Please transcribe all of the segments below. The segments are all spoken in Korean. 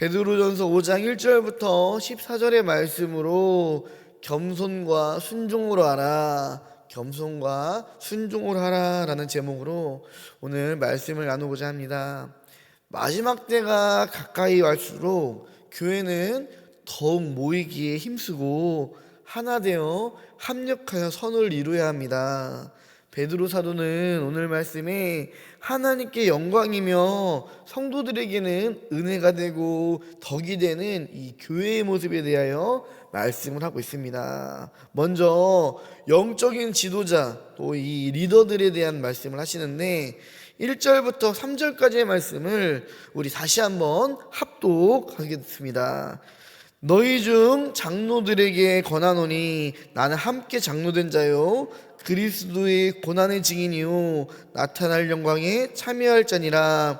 베드로전서 5장 1절부터 14절의 말씀으로 겸손과 순종으로 하라, 겸손과 순종을 하라라는 제목으로 오늘 말씀을 나누고자 합니다. 마지막 때가 가까이 갈수록 교회는 더욱 모이기에 힘쓰고 하나 되어 합력하여 선을 이루어야 합니다. 베드로 사도는 오늘 말씀에 하나님께 영광이며 성도들에게는 은혜가 되고 덕이 되는 이 교회의 모습에 대하여 말씀을 하고 있습니다. 먼저 영적인 지도자, 또 이 리더들에 대한 말씀을 하시는데 1절부터 3절까지의 말씀을 우리 다시 한번 합독하겠습니다. 너희 중 장로들에게 권하노니 나는 함께 장로된 자요 그리스도의 고난의 증인이요 나타날 영광에 참여할 자니라.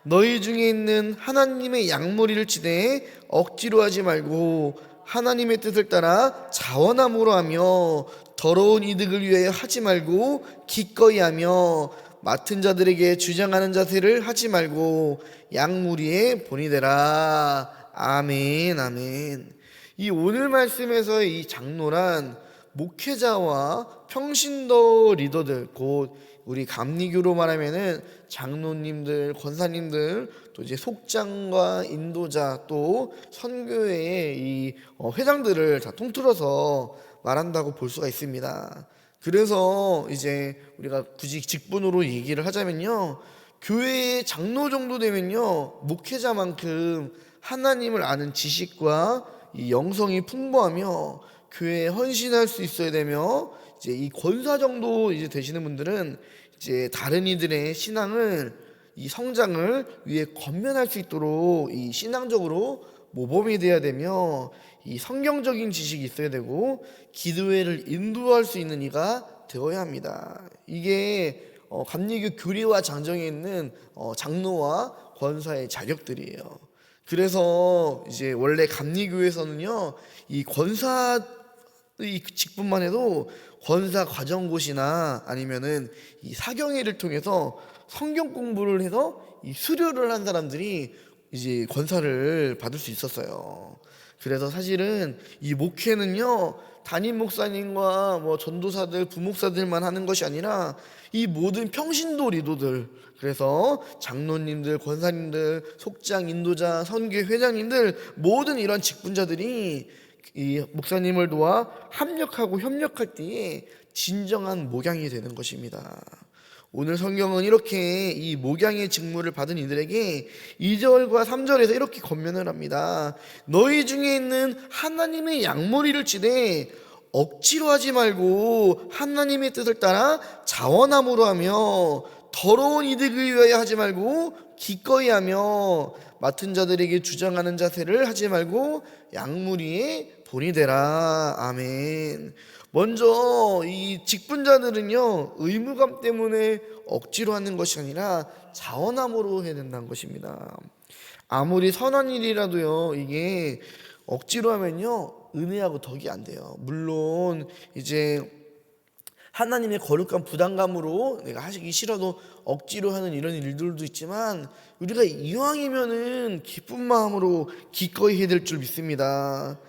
너희 중에 있는 하나님의 양무리를 치되 억지로 하지 말고 하나님의 뜻을 따라 자원함으로 하며 더러운 이득을 위하여 하지 말고 기꺼이 하며 맡은 자들에게 주장하는 자세를 하지 말고 양무리의 본이 되라. 아멘, 아멘. 이 오늘 말씀에서의 이 장로란 목회자와 평신도 리더들, 곧 우리 감리교로 말하면은 장로님들, 권사님들, 또 이제 속장과 인도자, 또 선교회의 이 회장들을 다 통틀어서 말한다고 볼 수가 있습니다. 그래서 이제 우리가 굳이 직분으로 얘기를 하자면요, 교회의 장로 정도 되면요 목회자만큼 하나님을 아는 지식과 이 영성이 풍부하며 교회에 헌신할 수 있어야 되며, 이제 이 권사 정도 이제 되시는 분들은 이제 다른 이들의 신앙을, 이 성장을 위해 권면할 수 있도록 이 신앙적으로 모범이 돼야 되며, 이 성경적인 지식이 있어야 되고 기도회를 인도할 수 있는 이가 되어야 합니다. 이게 감리교 교리와 장정에 있는 장로와 권사의 자격들이에요. 그래서 이제 원래 감리교에서는요 이 권사의 직분만 해도 권사 과정고시나 아니면은 이 사경회를 통해서 성경 공부를 해서 이 수료를 한 사람들이 이제 권사를 받을 수 있었어요. 그래서 사실은 이 목회는요 담임 목사님과 뭐 전도사들, 부목사들만 하는 것이 아니라 이 모든 평신도 리더들, 그래서 장로님들, 권사님들, 속장, 인도자, 선교 회장님들, 모든 이런 직분자들이 이 목사님을 도와 합력하고 협력할 때에 진정한 목양이 되는 것입니다. 오늘 성경은 이렇게 이 목양의 직무를 받은 이들에게 2절과 3절에서 이렇게 권면을 합니다. 너희 중에 있는 하나님의 양머리를 치되 억지로 하지 말고 하나님의 뜻을 따라 자원함으로 하며 더러운 이득을 위하여 하지 말고 기꺼이 하며 맡은 자들에게 주장하는 자세를 하지 말고 양무리의 본이 되라. 아멘. 먼저 이 직분자들은요 의무감 때문에 억지로 하는 것이 아니라 자원함으로 해야 된다는 것입니다. 아무리 선한 일이라도요 이게 억지로 하면요 은혜하고 덕이 안 돼요. 물론 이제 하나님의 거룩한 부담감으로 내가 하시기 싫어도 억지로 하는 이런 일들도 있지만, 우리가 이왕이면은 기쁜 마음으로 기꺼이 해야 될 줄 믿습니다.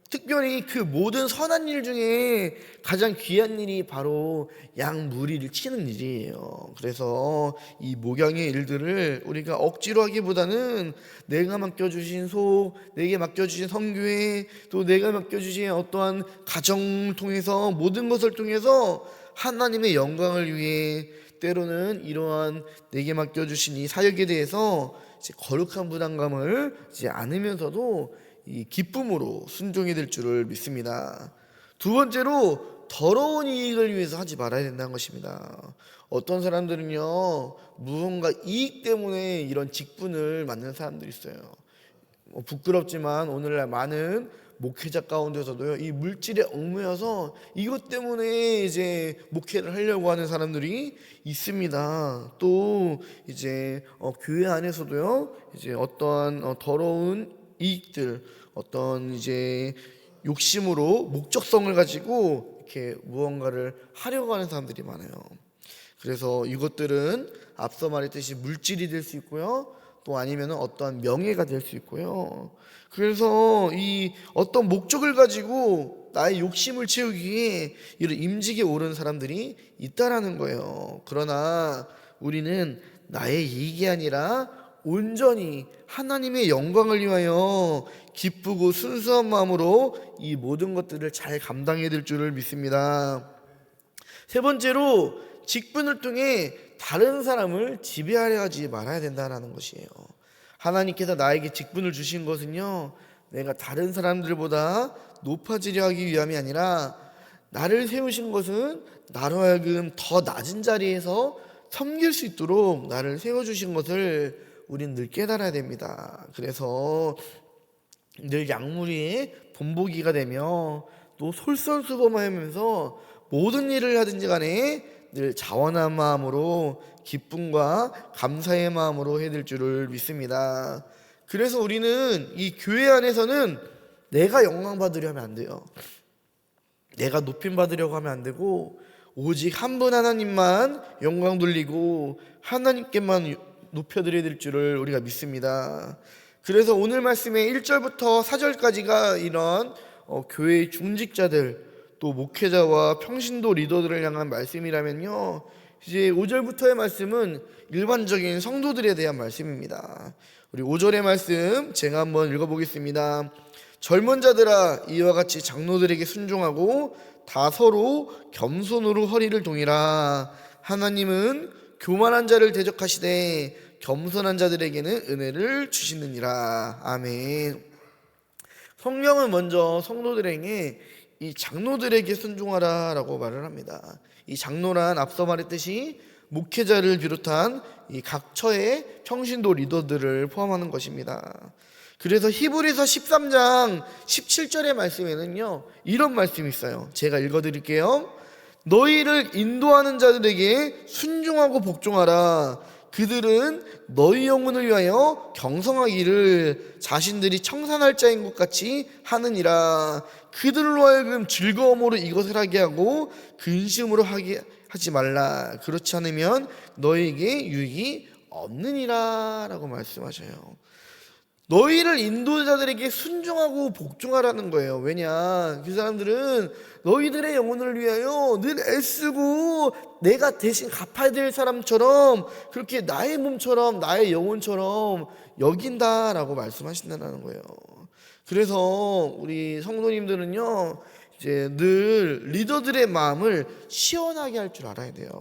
특별히 그 모든 선한 일 중에 가장 귀한 일이 바로 양 무리를 치는 일이에요. 그래서 이 목양의 일들을 우리가 억지로 하기보다는 내가 맡겨주신 속, 내게 맡겨주신 선교회, 또 내가 맡겨주신 어떠한 가정을 통해서, 모든 것을 통해서 하나님의 영광을 위해, 때로는 이러한 내게 맡겨주신 이 사역에 대해서 이제 거룩한 부담감을 이제 안으면서도 이 기쁨으로 순종이 될 줄을 믿습니다. 두 번째로 더러운 이익을 위해서 하지 말아야 된다는 것입니다. 어떤 사람들은요 무언가 이익 때문에 이런 직분을 맡는 사람들이 있어요. 부끄럽지만 오늘날 많은 목회자 가운데서도요 이 물질에 얽매여서 이것 때문에 이제 목회를 하려고 하는 사람들이 있습니다. 또 이제 교회 안에서도요 이제 어떠한 더러운 이익들, 어떤 이제 욕심으로 목적성을 가지고 이렇게 무언가를 하려고 하는 사람들이 많아요. 그래서 이것들은 앞서 말했듯이 물질이 될 수 있고요, 또 아니면 어떠한 명예가 될 수 있고요. 그래서 이 어떤 목적을 가지고 나의 욕심을 채우기 위해 이런 임직에 오른 사람들이 있다라는 거예요. 그러나 우리는 나의 이익이 아니라 온전히 하나님의 영광을 위하여 기쁘고 순수한 마음으로 이 모든 것들을 잘 감당해야 될 줄을 믿습니다. 세 번째로, 직분을 통해 다른 사람을 지배하려 하지 말아야 된다는 것이에요. 하나님께서 나에게 직분을 주신 것은요, 내가 다른 사람들보다 높아지려 하기 위함이 아니라 나를 세우신 것은 나로 하여금 더 낮은 자리에서 섬길 수 있도록 나를 세워주신 것을 우리는 늘 깨달아야 됩니다. 그래서 늘 약물이 본보기가 되며 또 솔선수범하면서 모든 일을 하든지 간에 늘 자원한 마음으로 기쁨과 감사의 마음으로 해야 될 줄을 믿습니다. 그래서 우리는 이 교회 안에서는 내가 영광 받으려 하면 안 돼요. 내가 높임 받으려고 하면 안 되고 오직 한 분 하나님만 영광 돌리고 하나님께만 높여드려야 될 줄을 우리가 믿습니다. 그래서 오늘 말씀의 1절부터 4절까지가 이런 교회의 중직자들 또 목회자와 평신도 리더들을 향한 말씀이라면요, 이제 5절부터의 말씀은 일반적인 성도들에 대한 말씀입니다. 우리 5절의 말씀 제가 한번 읽어보겠습니다. 젊은 자들아, 이와 같이 장로들에게 순종하고 다 서로 겸손으로 허리를 동이라. 하나님은 교만한 자를 대적하시되 겸손한 자들에게는 은혜를 주시느니라. 아멘. 성령은 먼저 성도들에게 이 장로들에게 순종하라 라고 말을 합니다. 이 장로란 앞서 말했듯이 목회자를 비롯한 이 각 처의 평신도 리더들을 포함하는 것입니다. 그래서 히브리서 13장 17절의 말씀에는요, 이런 말씀이 있어요. 제가 읽어드릴게요. 너희를 인도하는 자들에게 순종하고 복종하라. 그들은 너희 영혼을 위하여 경성하기를 자신들이 청산할 자인 것 같이 하느니라. 그들로 하여금 즐거움으로 이것을 하게 하고 근심으로 하지 말라. 그렇지 않으면 너희에게 유익이 없느니라 라고 말씀하셔요. 너희를 인도자들에게 순종하고 복종하라는 거예요. 왜냐, 그 사람들은 너희들의 영혼을 위하여 늘 애쓰고 내가 대신 갚아야 될 사람처럼 그렇게 나의 몸처럼 나의 영혼처럼 여긴다라고 말씀하신다는 거예요. 그래서 우리 성도님들은요, 이제 늘 리더들의 마음을 시원하게 할 줄 알아야 돼요.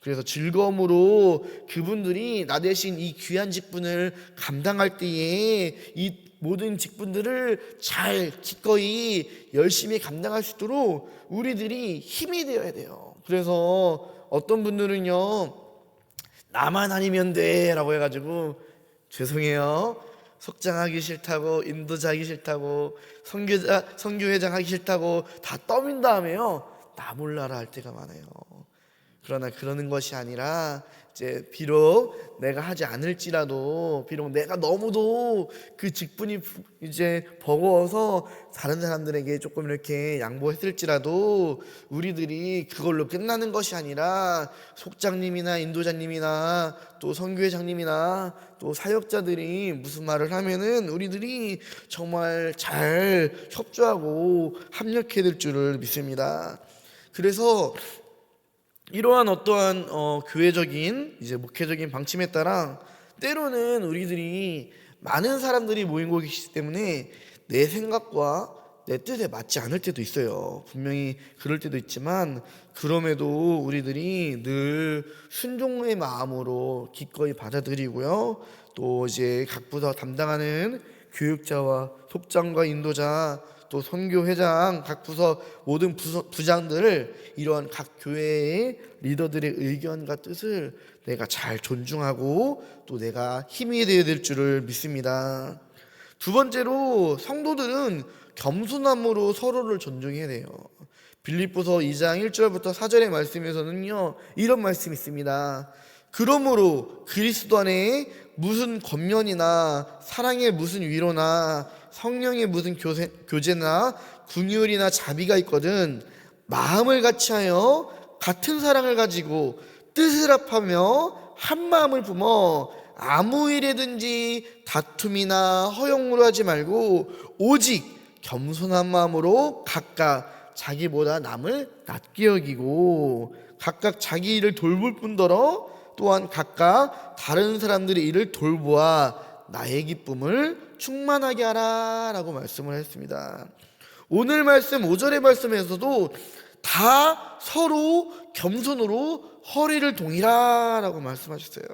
그래서 즐거움으로 그분들이 나 대신 이 귀한 직분을 감당할 때에 이 모든 직분들을 잘 기꺼이 열심히 감당할 수 있도록 우리들이 힘이 되어야 돼요. 그래서 어떤 분들은요, 나만 아니면 돼 라고 해가지고, 죄송해요, 속장하기 싫다고, 인도자 하기 싫다고, 선교회장 하기 싫다고 다 떠민 다음에요, 나 몰라라 할 때가 많아요. 그러나 그러는 것이 아니라, 이제 비록 내가 하지 않을지라도, 비록 내가 너무도 그 직분이 이제 버거워서 다른 사람들에게 조금 이렇게 양보했을지라도 우리들이 그걸로 끝나는 것이 아니라 속장님이나 인도자님이나 또 선교회장님이나 또 사역자들이 무슨 말을 하면은 우리들이 정말 잘 협조하고 합력해야 될 줄을 믿습니다. 그래서 이러한 어떠한 교회적인 이제 목회적인 방침에 따라 때로는 우리들이 많은 사람들이 모인 곳이기 때문에 내 생각과 내 뜻에 맞지 않을 때도 있어요. 분명히 그럴 때도 있지만 그럼에도 우리들이 늘 순종의 마음으로 기꺼이 받아들이고요. 또 이제 각 부서 담당하는 교육자와 속장과 인도자 또 선교회장, 각 부서 모든 부장들을 이러한 각 교회의 리더들의 의견과 뜻을 내가 잘 존중하고 또 내가 힘이 되어야 될 줄을 믿습니다. 두 번째로, 성도들은 겸손함으로 서로를 존중해야 돼요. 빌립보서 2장 1절부터 4절의 말씀에서는요, 이런 말씀이 있습니다. 그러므로 그리스도 안에 무슨 권면이나 사랑의 무슨 위로나 성령의 무슨 교제나 긍휼이나 자비가 있거든 마음을 같이하여 같은 사랑을 가지고 뜻을 합하며 한 마음을 품어 아무 일에든지 다툼이나 허용으로 하지 말고 오직 겸손한 마음으로 각각 자기보다 남을 낮게 여기고 각각 자기 일을 돌볼 뿐더러 또한 각각 다른 사람들의 일을 돌보아 나의 기쁨을 충만하게 하라 라고 말씀을 했습니다. 오늘 말씀 5절의 말씀에서도 다 서로 겸손으로 허리를 동이라 라고 말씀하셨어요.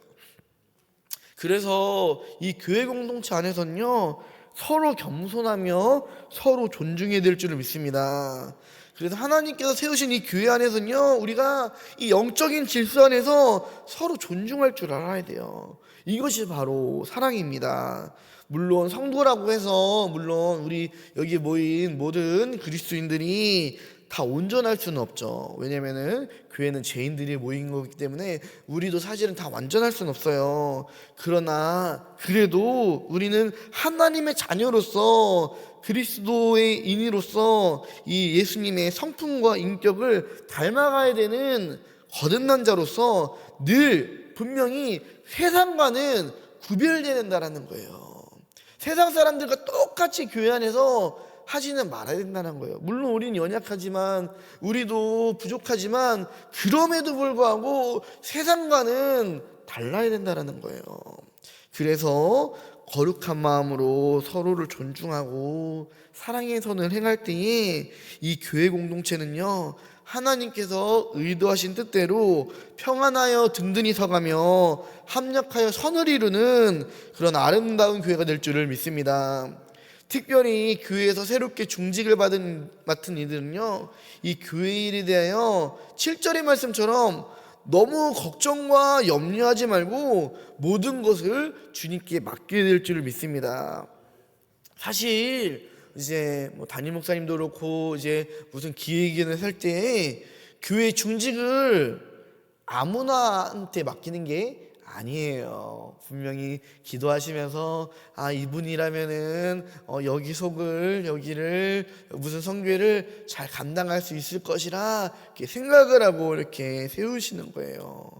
그래서 이 교회 공동체 안에서는요, 서로 겸손하며 서로 존중해야 될 줄을 믿습니다. 그래서 하나님께서 세우신 이 교회 안에서는요, 우리가 이 영적인 질서 안에서 서로 존중할 줄 알아야 돼요. 이것이 바로 사랑입니다. 물론 성도라고 해서 물론 우리 여기 모인 모든 그리스도인들이 다 온전할 수는 없죠. 왜냐면은 교회는 죄인들이 모인 거기 때문에 우리도 사실은 다 완전할 수는 없어요. 그러나 그래도 우리는 하나님의 자녀로서 그리스도의 인으로서 이 예수님의 성품과 인격을 닮아가야 되는 거듭난 자로서 늘 분명히 세상과는 구별돼야 된다는 거예요. 세상 사람들과 똑같이 교회 안에서 하지는 말아야 된다는 거예요. 물론 우리는 연약하지만 우리도 부족하지만 그럼에도 불구하고 세상과는 달라야 된다는 거예요. 그래서 거룩한 마음으로 서로를 존중하고 사랑의 선을 행할 때에 이 교회 공동체는요, 하나님께서 의도하신 뜻대로 평안하여 든든히 서가며 합력하여 선을 이루는 그런 아름다운 교회가 될 줄을 믿습니다. 특별히 교회에서 새롭게 중직을 맡은 이들은요, 이 교회 일에 대하여 7절의 말씀처럼 너무 걱정과 염려하지 말고 모든 것을 주님께 맡게 될 줄을 믿습니다. 사실 이제 뭐 담임 목사님도 그렇고 이제 무슨 기획위원회 설 때 교회 중직을 아무나한테 맡기는 게 아니에요. 분명히 기도하시면서 이분이라면은 여기 속을 여기를 무슨 성교회를 잘 감당할 수 있을 것이라 이렇게 생각을 하고 이렇게 세우시는 거예요.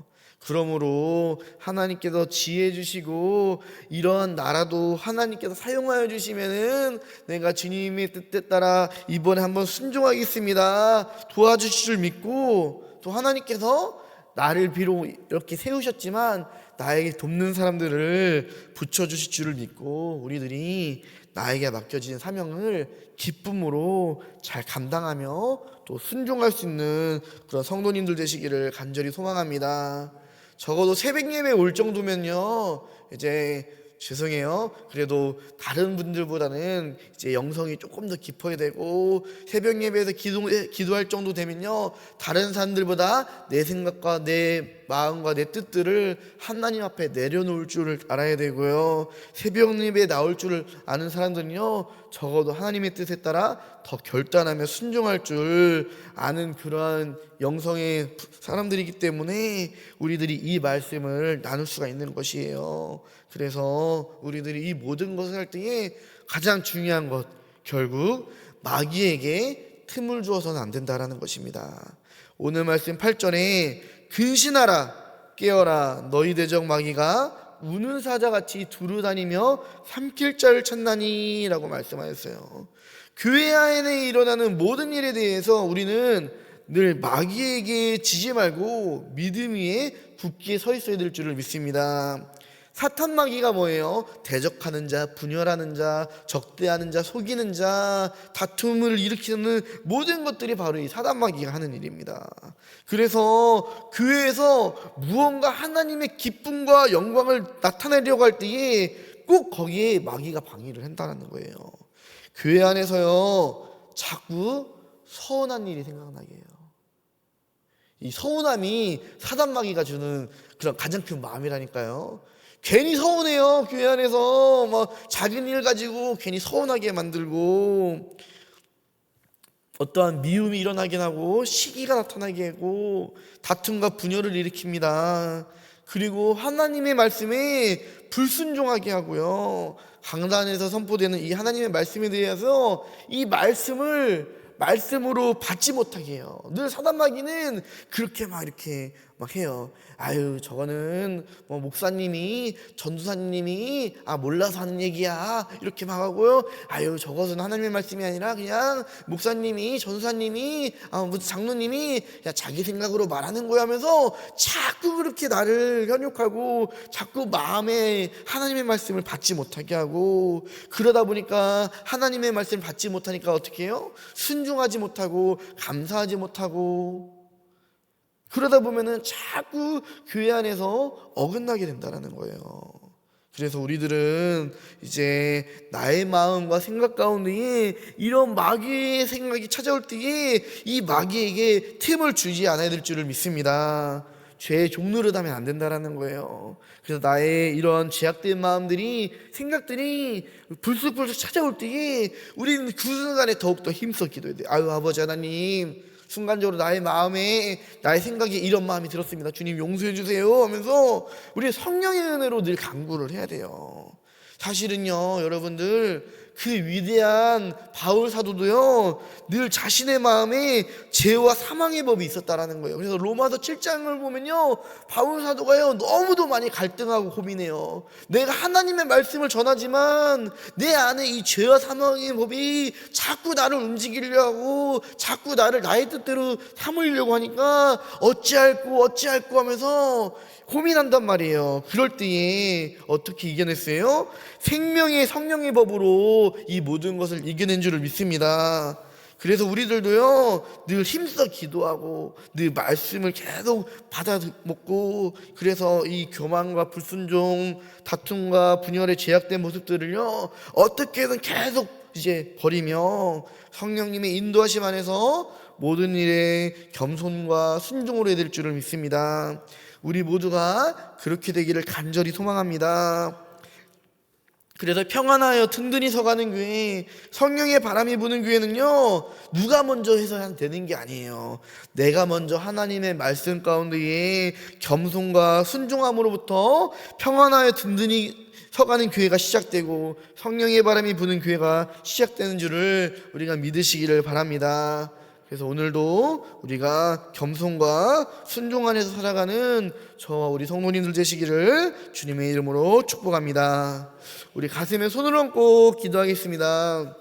그러므로 하나님께서 지혜 주시고 이런 나라도 하나님께서 사용하여 주시면은 내가 주님의 뜻에 따라 이번에 한번 순종하겠습니다 도와주실 줄 믿고, 또 하나님께서 나를 비록 이렇게 세우셨지만 나에게 돕는 사람들을 붙여주실 줄을 믿고 우리들이 나에게 맡겨진 사명을 기쁨으로 잘 감당하며 또 순종할 수 있는 그런 성도님들 되시기를 간절히 소망합니다. 적어도 새벽 예배 올 정도면요, 이제 죄송해요. 그래도 다른 분들보다는 이제 영성이 조금 더 깊어야 되고 새벽 예배에서 기도할 정도 되면요, 다른 사람들보다 내 생각과 내 마음과 내 뜻들을 하나님 앞에 내려놓을 줄을 알아야 되고요. 새벽 예배에 나올 줄을 아는 사람들은요, 적어도 하나님의 뜻에 따라 더 결단하며 순종할 줄 아는 그러한 영성의 사람들이기 때문에 우리들이 이 말씀을 나눌 수가 있는 것이에요. 그래서 우리들이 이 모든 것을 할 때에 가장 중요한 것, 결국 마귀에게 틈을 주어서는 안 된다라는 것입니다. 오늘 말씀 8절에 근신하라 깨어라 너희 대적 마귀가 우는 사자같이 두루다니며 삼킬 자를 찾나니 라고 말씀하셨어요. 교회 안에 일어나는 모든 일에 대해서 우리는 늘 마귀에게 지지 말고 믿음 위에 굳게 서 있어야 될 줄을 믿습니다. 사탄 마귀가 뭐예요? 대적하는 자, 분열하는 자, 적대하는 자, 속이는 자, 다툼을 일으키는 모든 것들이 바로 이 사탄 마귀가 하는 일입니다. 그래서 교회에서 무언가 하나님의 기쁨과 영광을 나타내려고 할 때에 꼭 거기에 마귀가 방해를 한다는 거예요. 교회 안에서요, 자꾸 서운한 일이 생각나게 해요. 이 서운함이 사단 마귀가 주는 그런 가장 큰 마음이라니까요. 괜히 서운해요. 교회 안에서 막 작은 일 가지고 괜히 서운하게 만들고 어떠한 미움이 일어나게 하고 시기가 나타나게 하고 다툼과 분열을 일으킵니다. 그리고 하나님의 말씀에 불순종하게 하고요, 강단에서 선포되는 이 하나님의 말씀에 대해서 이 말씀으로 받지 못하게 해요. 늘 사단 마귀는 그렇게 막 이렇게 막 해요. 아유, 저거는 뭐 목사님이, 전도사님이 몰라서 하는 얘기야, 이렇게 막 하고요. 아유, 저것은 하나님의 말씀이 아니라 그냥 목사님이, 전도사님이, 무슨 장로님이 그냥 자기 생각으로 말하는 거야 하면서 자꾸 그렇게 나를 현혹하고 자꾸 마음에 하나님의 말씀을 받지 못하게 하고, 그러다 보니까 하나님의 말씀을 받지 못하니까 어떻게 해요? 순종하지 못하고 감사하지 못하고, 그러다 보면은 자꾸 교회 안에서 어긋나게 된다는 거예요. 그래서 우리들은 이제 나의 마음과 생각 가운데에 이런 마귀의 생각이 찾아올 때에 이 마귀에게 틈을 주지 않아야 될 줄을 믿습니다. 죄의 종노릇 하면 안 된다는 거예요. 그래서 나의 이런 죄악된 마음들이, 생각들이 불쑥불쑥 찾아올 때에 우리는 그 순간에 더욱더 힘써 기도해야 돼요. 아유, 아버지 하나님, 순간적으로 나의 마음에, 나의 생각에 이런 마음이 들었습니다. 주님 용서해 주세요 하면서 우리 성령의 은혜로 늘 간구를 해야 돼요. 사실은요, 여러분들, 그 위대한 바울 사도도요, 늘 자신의 마음에 죄와 사망의 법이 있었다라는 거예요. 그래서 로마서 7장을 보면요, 바울 사도가요, 너무도 많이 갈등하고 고민해요. 내가 하나님의 말씀을 전하지만 내 안에 이 죄와 사망의 법이 자꾸 나를 움직이려고 하고 자꾸 나를 나의 뜻대로 삼으려고 하니까 어찌할꼬 하면서 고민한단 말이에요. 그럴 때에 어떻게 이겨냈어요? 생명의 성령의 법으로 이 모든 것을 이겨낸 줄을 믿습니다. 그래서 우리들도요, 늘 힘써 기도하고 늘 말씀을 계속 받아 먹고, 그래서 이 교만과 불순종, 다툼과 분열의 제약된 모습들을요, 어떻게든 계속 이제 버리며 성령님의 인도하심 안에서 모든 일에 겸손과 순종으로 해야 될 줄을 믿습니다. 우리 모두가 그렇게 되기를 간절히 소망합니다. 그래서 평안하여 든든히 서가는 교회, 성령의 바람이 부는 교회는요, 누가 먼저 해서 되는 게 아니에요. 내가 먼저 하나님의 말씀 가운데에 겸손과 순종함으로부터 평안하여 든든히 서가는 교회가 시작되고 성령의 바람이 부는 교회가 시작되는 줄을 우리가 믿으시기를 바랍니다. 그래서 오늘도 우리가 겸손과 순종 안에서 살아가는 저와 우리 성도님들 되시기를 주님의 이름으로 축복합니다. 우리 가슴에 손을 얹고 기도하겠습니다.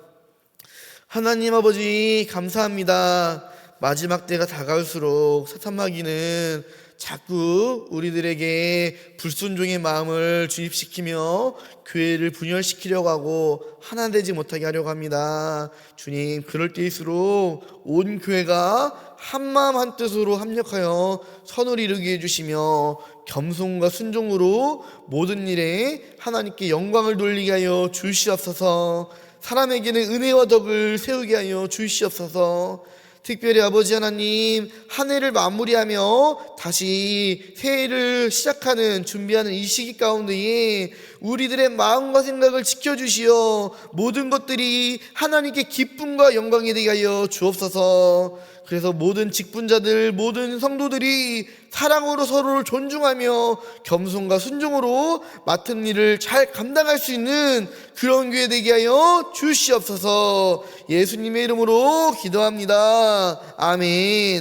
하나님 아버지, 감사합니다. 마지막 때가 다가올수록 사탄마귀는 자꾸 우리들에게 불순종의 마음을 주입시키며 교회를 분열시키려고 하고 하나 되지 못하게 하려고 합니다. 주님, 그럴 때일수록 온 교회가 한마음 한뜻으로 합력하여 선을 이루게 해주시며 겸손과 순종으로 모든 일에 하나님께 영광을 돌리게 하여 주시옵소서. 사람에게는 은혜와 덕을 세우게 하여 주시옵소서. 특별히 아버지 하나님, 한 해를 마무리하며 다시 새해를 시작하는 준비하는 이 시기 가운데에 우리들의 마음과 생각을 지켜주시어 모든 것들이 하나님께 기쁨과 영광이 되게 하여 주옵소서. 그래서 모든 직분자들, 모든 성도들이 사랑으로 서로를 존중하며 겸손과 순종으로 맡은 일을 잘 감당할 수 있는 그런 교회 되게 하여 주시옵소서. 예수님의 이름으로 기도합니다. 아멘.